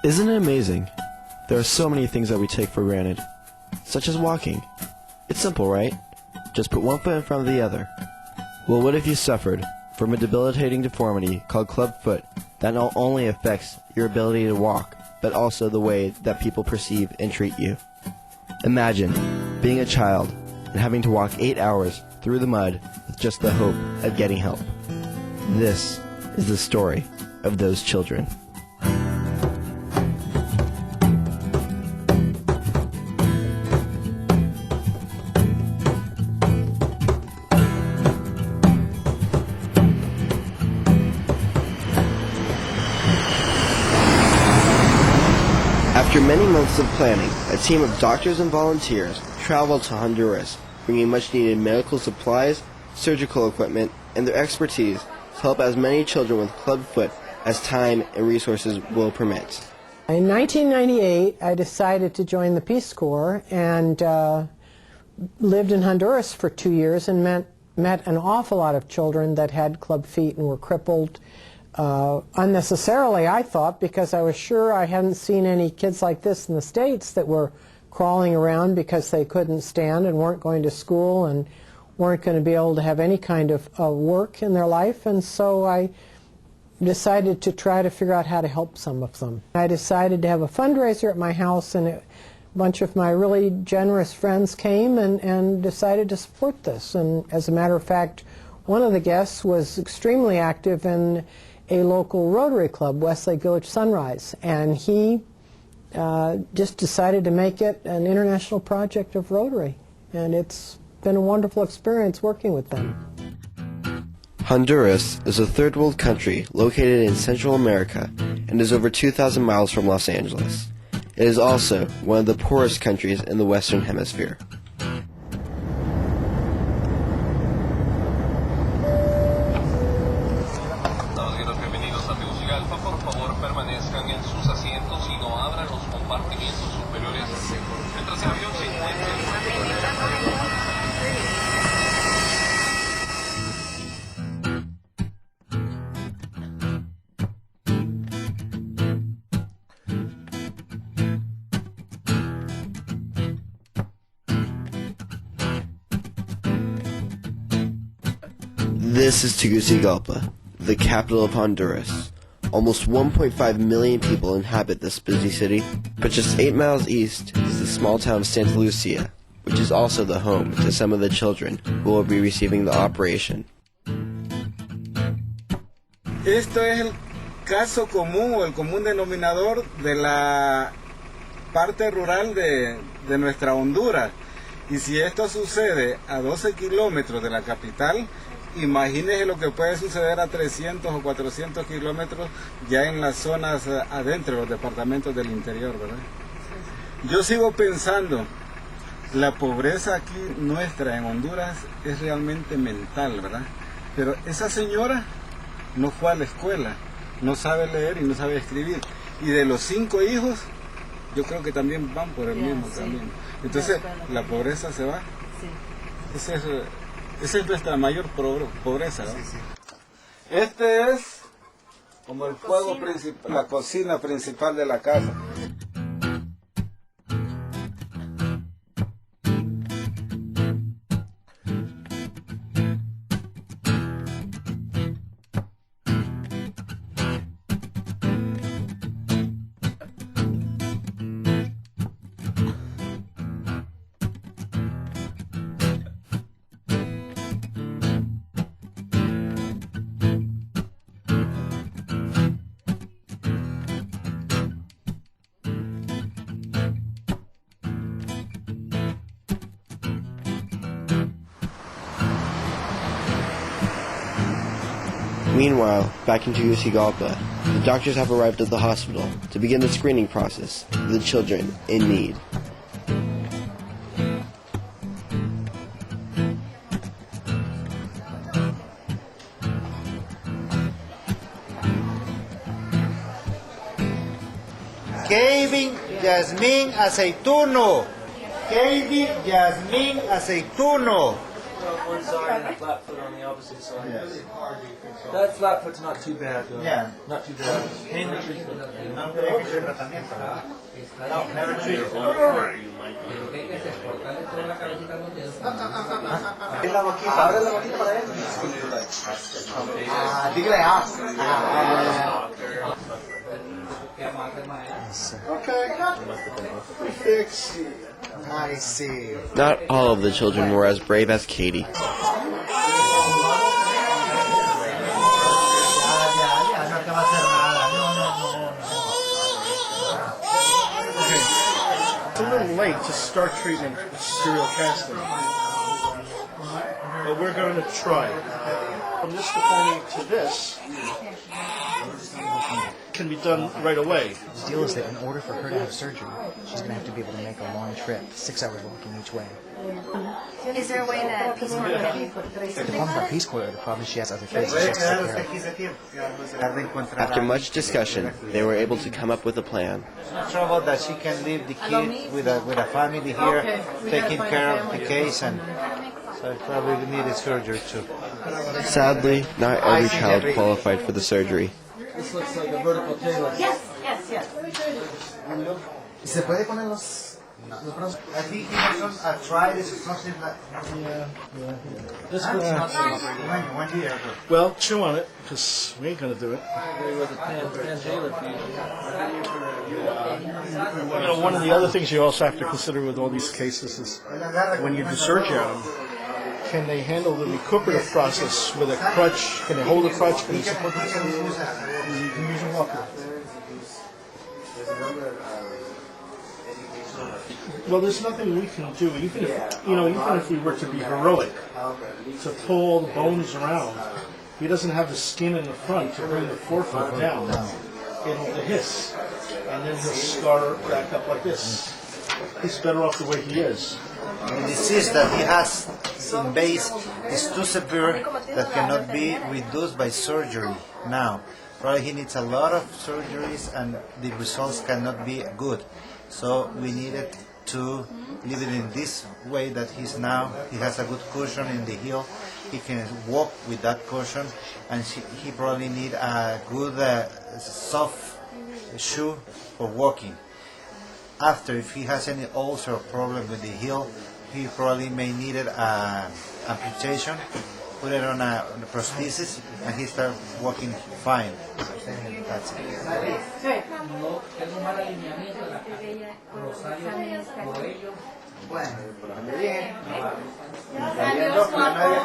Isn't it amazing? There are so many things that we take for granted, such as walking. It's simple, right? Just put one foot in front of the other. Well, what if you suffered from a debilitating deformity called clubfoot that not only affects your ability to walk, but also the way that people perceive and treat you? Imagine being a child and having to walk 8 hours through the mud with just the hope of getting help. This is the story of those children. After many months of planning, a team of doctors and volunteers traveled to Honduras, bringing much-needed medical supplies, surgical equipment, and their expertise to help as many children with clubfoot as time and resources will permit. In 1998, I decided to join the Peace Corps and lived in Honduras for 2 years and met an awful lot of children that had club feet and were crippled. Unnecessarily, I thought, because I was sure I hadn't seen any kids like this in the States that were crawling around because they couldn't stand and weren't going to school and weren't going to be able to have any kind of work in their life, and so I decided to try to figure out how to help some of them. I decided to have a fundraiser at my house, and a bunch of my really generous friends came and decided to support this. And as a matter of fact, one of the guests was extremely active in a local Rotary Club, Westlake Village Sunrise, and he just decided to make it an international project of Rotary, and it's been a wonderful experience working with them. Honduras is a third world country located in Central America and is over 2,000 miles from Los Angeles. It is also one of the poorest countries in the Western Hemisphere. This is Tegucigalpa, the capital of Honduras. Almost 1.5 million people inhabit this busy city, but just 8 miles east is the small town of Santa Lucia, which is also the home to some of the children who will be receiving the operation. Esto es el caso común o el común denominador de la parte rural de nuestra Honduras. Y si esto sucede a 12 kilómetros de la capital, imagínese lo que puede suceder a 300 o 400 kilómetros ya en las zonas adentro, los departamentos del interior, ¿verdad? Yo sigo pensando, la pobreza aquí nuestra en Honduras es realmente mental, ¿verdad? Pero esa señora no fue a la escuela, no sabe leer y no sabe escribir. Y de los 5 hijos, yo creo que también van por el mismo camino. Entonces, la pobreza se va. Sí. Esa es nuestra mayor pobreza, ¿no? Sí, sí. Este es como el fuego principal, la cocina principal de la casa. Meanwhile, back in Tegucigalpa, the doctors have arrived at the hospital to begin the screening process for the children in need. Kevin Yasmín Aceituno. Kevin Yasmín Aceituno. one side and a flat foot on the opposite side. Yes. That flat foot's not too bad, though. Yeah. Not too bad. Pain the treatment. No tiene que ser tratamiento, ¿verdad? No, never treated. Abre la boquita para él. Dígale Okay. Fix. I see. Not all of the children were as brave as Katie. It's a little late to start treatment with serial casting, but we're going to try. From this deformity to this can be done right away. The deal is that in order for her to have surgery, she's going to have to be able to make a long trip, 6 hours walking each way. Is there a way that Peace Corps can be The problem about Peace Corps, the problem is she has other things she has to take care of. After much discussion, they were able to come up with a plan. No trouble that she can leave the kid with a family here, taking care of the case, and so I probably needed surgery too. Sadly, not every child qualified for the surgery. This looks like a vertical tailor. Yes, yes, yes. ¿Se puede poner los brazos? I think he has some arthritis or something like This foot's not so great. 1 year ago. Well, chew on it, because we ain't going to do it. I agree with the Pan Taylor feature. One of the other things you also have to consider with all these cases is when you do surgery on them, can they handle the recuperative process with a crutch? Can they hold a crutch? Can they support themselves? You can use a walker. Well, there's nothing we can do, even if we were to be heroic, to pull the bones around. He doesn't have the skin in the front to bring the forefoot down. It'll hiss, and then he'll scar back up like this. He's better off the way he is. The disease that he has in base is too severe that cannot be reduced by surgery now. Probably he needs a lot of surgeries and the results cannot be good. So we needed to leave it in this way that he has a good cushion in the heel. He can walk with that cushion, and he probably need a good soft shoe for walking. After, if he has any ulcer or problem with the heel, he probably may need amputation, put it on a prosthesis, and he start walking fine. That's it.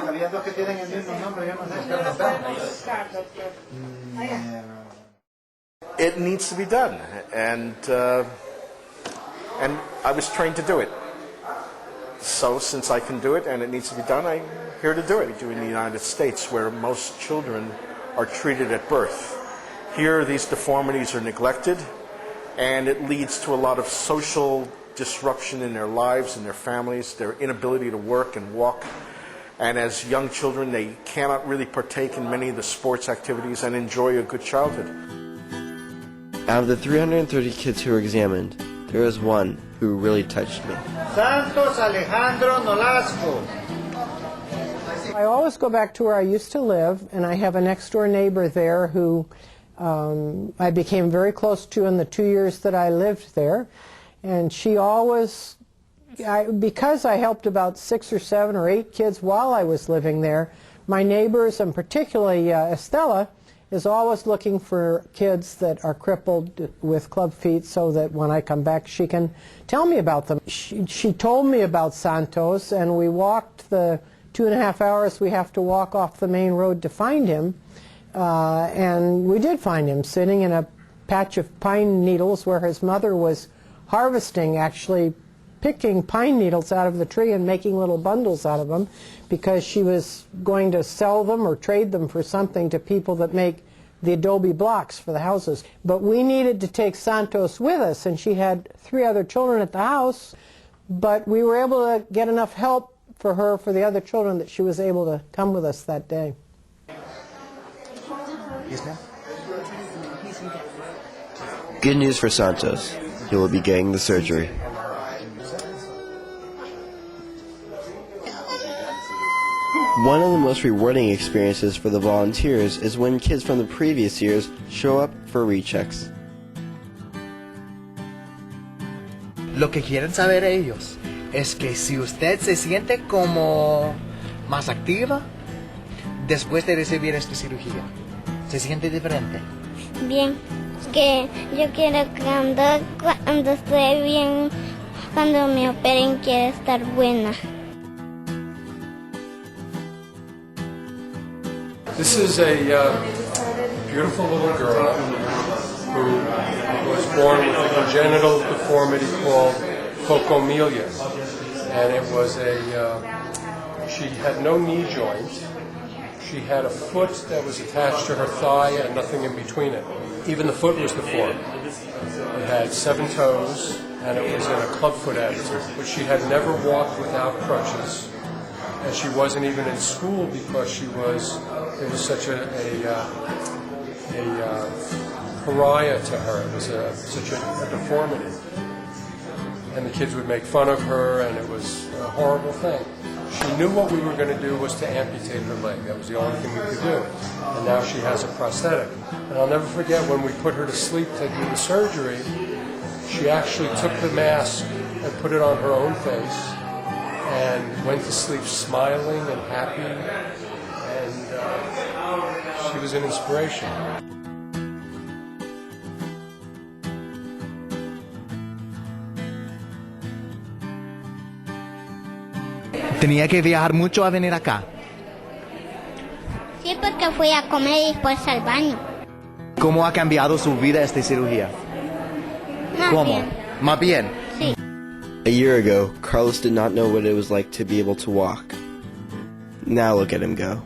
Había dos que tienen el mismo nombre, yo no sé. It needs to be done, and I was trained to do it. So since I can do it and it needs to be done, I'm here to do it. We do in the United States, where most children are treated at birth. Here, these deformities are neglected, and it leads to a lot of social disruption in their lives and their families, their inability to work and walk. And as young children, they cannot really partake in many of the sports activities and enjoy a good childhood. Out of the 330 kids who were examined, there was one who really touched me. Santos Alejandro Nolasco. I always go back to where I used to live, and I have a next-door neighbor there who I became very close to in the 2 years that I lived there. And she always, because I helped about 6 or 7 or 8 kids while I was living there, my neighbors, and particularly Estella, is always looking for kids that are crippled with club feet so that when I come back she can tell me about them. She told me about Santos, and we walked the 2.5 hours we have to walk off the main road to find him. And we did find him sitting in a patch of pine needles where his mother was harvesting, actually picking pine needles out of the tree and making little bundles out of them because she was going to sell them or trade them for something to people that make the adobe blocks for the houses. But we needed to take Santos with us, and she had 3 other children at the house, but we were able to get enough help for her for the other children that she was able to come with us that day. Yes, ma'am? Good news for Santos. He will be getting the surgery. One of the most rewarding experiences for the volunteers is when kids from the previous years show up for rechecks. Lo que quieren saber ellos es que si usted se siente como más activa después de recibir esta cirugía, ¿se siente diferente? Bien, que yo quiero cuando esté bien, cuando me operen, quiero estar buena. This is a beautiful little girl who was born with a congenital deformity called cocomelia, and it was she had no knee joint. She had a foot that was attached to her thigh and nothing in between it. Even the foot was deformed. It had 7 toes, and it was in a clubfoot attitude. But she had never walked without crutches, and she wasn't even in school because it was such a pariah to her. It was such a deformity. And the kids would make fun of her, and it was a horrible thing. She knew what we were going to do was to amputate her leg. That was the only thing we could do. And now she has a prosthetic. And I'll never forget when we put her to sleep to do the surgery, she actually took the mask and put it on her own face and went to sleep smiling and happy. And she was an inspiration. ¿Tenía que viajar mucho a venir acá? Sí, porque fui a comer y después al baño. ¿Cómo ha cambiado su vida esta cirugía? Más ¿Cómo? bien. ¿Más bien? Sí. A year ago, Carlos did not know what it was like to be able to walk. Now look at him go.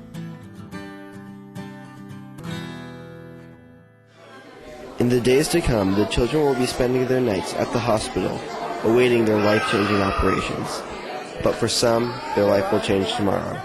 In the days to come, the children will be spending their nights at the hospital, awaiting their life-changing operations. But for some, their life will change tomorrow.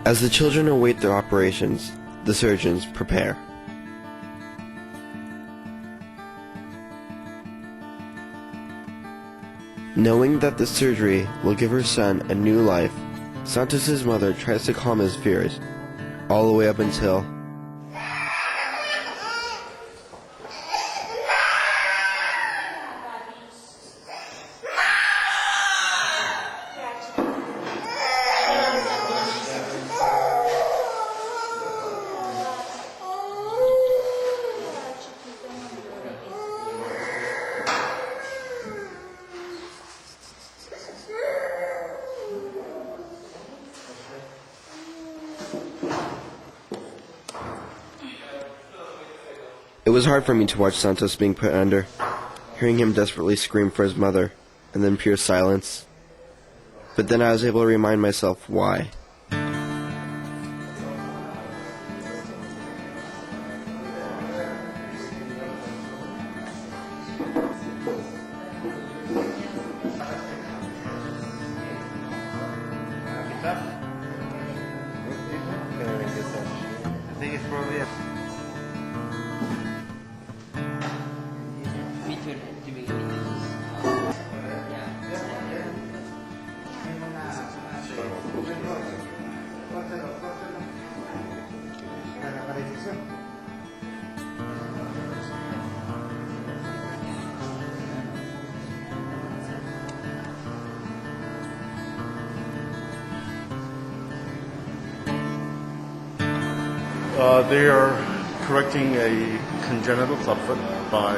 As the children await their operations, the surgeons prepare. Knowing that the surgery will give her son a new life, Santos' mother tries to calm his fears, all the way up until It was hard for me to watch Santos being put under, hearing him desperately scream for his mother, and then pure silence. But then I was able to remind myself why. They are correcting a congenital clubfoot by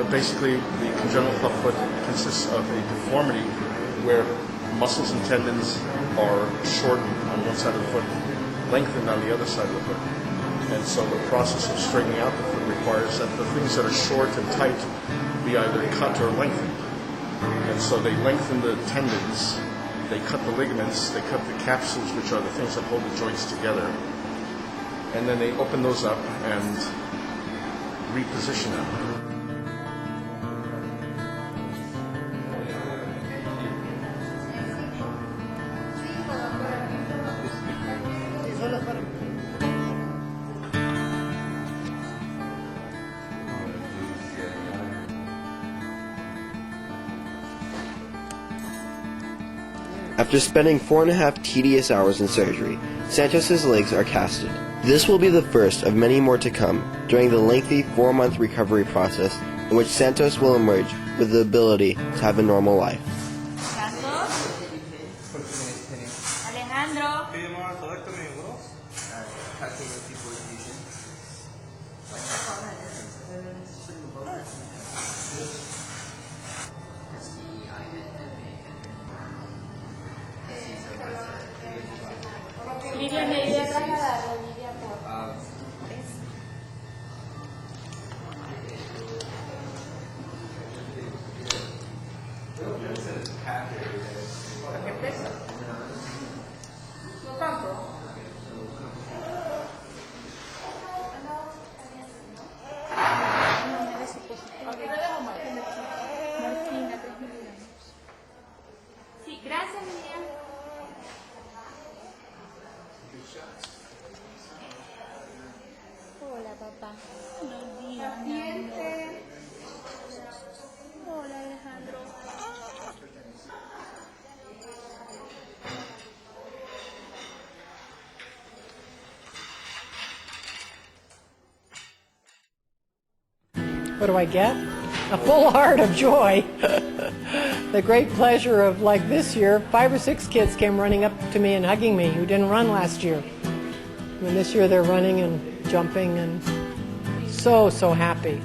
basically the congenital clubfoot consists of a deformity where muscles and tendons are shortened on one side of the foot, lengthened on the other side of the foot. And so the process of straightening out the foot requires that the things that are short and tight be either cut or lengthened. And so they lengthen the tendons, they cut the ligaments, they cut the capsules, which are the things that hold the joints together. and then they open those up and reposition them. After spending 4.5 tedious hours in surgery, Santos's legs are casted. This will be the first of many more to come during the lengthy 4-month recovery process in which Santos will emerge with the ability to have a normal life. Alejandro. Lidia me iba a trasladar, Lidia, por... ¿Qué peso? No tanto. Sí, gracias, Lidia. Hola, papá. Paciente. Hola, Alejandro. What do I get? A full heart of joy. The great pleasure of, like this year, 5 or 6 kids came running up to me and hugging me who didn't run last year. And this year they're running and jumping and so happy.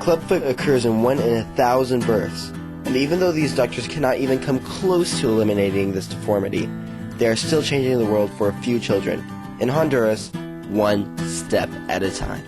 Clubfoot occurs in 1 in 1,000 births, and even though these doctors cannot even come close to eliminating this deformity, they are still changing the world for a few children. In Honduras, one step at a time.